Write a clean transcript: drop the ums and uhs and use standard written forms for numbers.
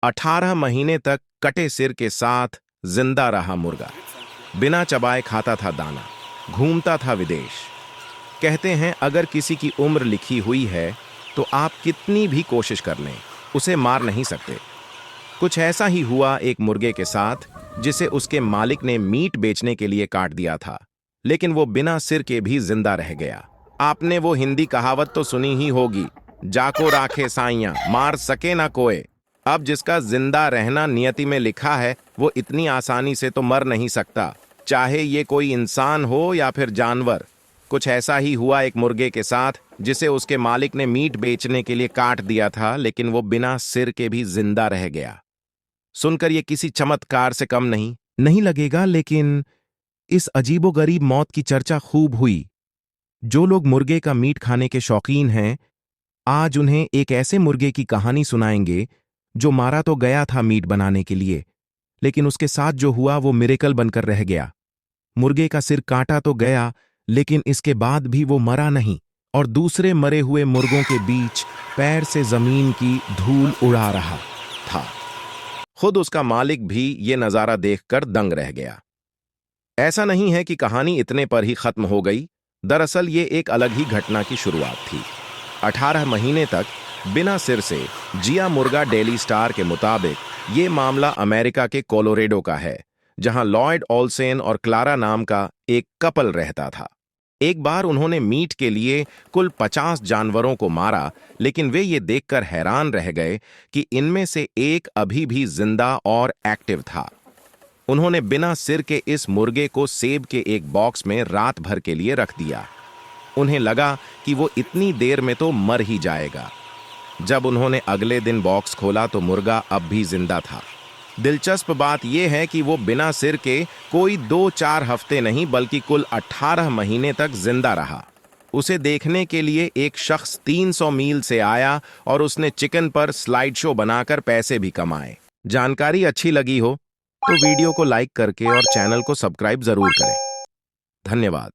18 महीने तक कटे सिर के साथ जिंदा रहा मुर्गा। बिना चबाए खाता था दाना, घूमता था विदेश। कहते हैं अगर किसी की उम्र लिखी हुई है तो आप कितनी भी कोशिश कर लें, उसे मार नहीं सकते। कुछ ऐसा ही हुआ एक मुर्गे के साथ, जिसे उसके मालिक ने मीट बेचने के लिए काट दिया था, लेकिन वो बिना सिर के भी जिंदा रह गया। आपने वो हिंदी कहावत तो सुनी ही होगी, जाको राखे साइयां मार सके ना कोई। अब जिसका जिंदा रहना नियति में लिखा है, वो इतनी आसानी से तो मर नहीं सकता, चाहे ये कोई इंसान हो या फिर जानवर। कुछ ऐसा ही हुआ एक मुर्गे के साथ, जिसे उसके मालिक ने मीट बेचने के लिए काट दिया था, लेकिन वो बिना सिर के भी जिंदा रह गया। सुनकर ये किसी चमत्कार से कम नहीं लगेगा, लेकिन इस अजीबोगरीब मौत की चर्चा खूब हुई। जो लोग मुर्गे का मीट खाने के शौकीन हैं, आज उन्हें एक ऐसे मुर्गे की कहानी सुनाएंगे जो मारा तो गया था मीट बनाने के लिए, लेकिन उसके साथ जो हुआ वो मिरेकल बनकर रह गया। मुर्गे का सिर काटा तो गया, लेकिन इसके बाद भी वो मरा नहीं और दूसरे मरे हुए मुर्गों के बीच पैर से जमीन की धूल उड़ा रहा था। खुद उसका मालिक भी ये नजारा देखकर दंग रह गया। ऐसा नहीं है कि कहानी इतने पर ही खत्म हो गई। दरअसल ये एक अलग ही घटना की शुरुआत थी। 18 महीने तक बिना सिर से जिया मुर्गा डेली स्टार के मुताबिक ये मामला अमेरिका के कोलोरेडो का है, जहां लॉयड ओल्सेन और क्लारा नाम का एक कपल रहता था। एक बार उन्होंने मीट के लिए कुल 50 जानवरों को मारा, लेकिन वे ये देखकर हैरान रह गए कि इनमें से एक अभी भी जिंदा और एक्टिव था। उन्होंने बिना सिर के इस मुर्गे को सेब के एक बॉक्स में रात भर के लिए रख दिया। उन्हें लगा कि वो इतनी देर में तो मर ही जाएगा। जब उन्होंने अगले दिन बॉक्स खोला तो मुर्गा अब भी जिंदा था। दिलचस्प बात यह है कि वो बिना सिर के कोई 2-4 हफ्ते नहीं, बल्कि कुल 18 महीने तक जिंदा रहा। उसे देखने के लिए एक शख्स 300 मील से आया और उसने चिकन पर स्लाइड शो बनाकर पैसे भी कमाए। जानकारी अच्छी लगी हो तो वीडियो को लाइक करके और चैनल को सब्सक्राइब जरूर करें। धन्यवाद।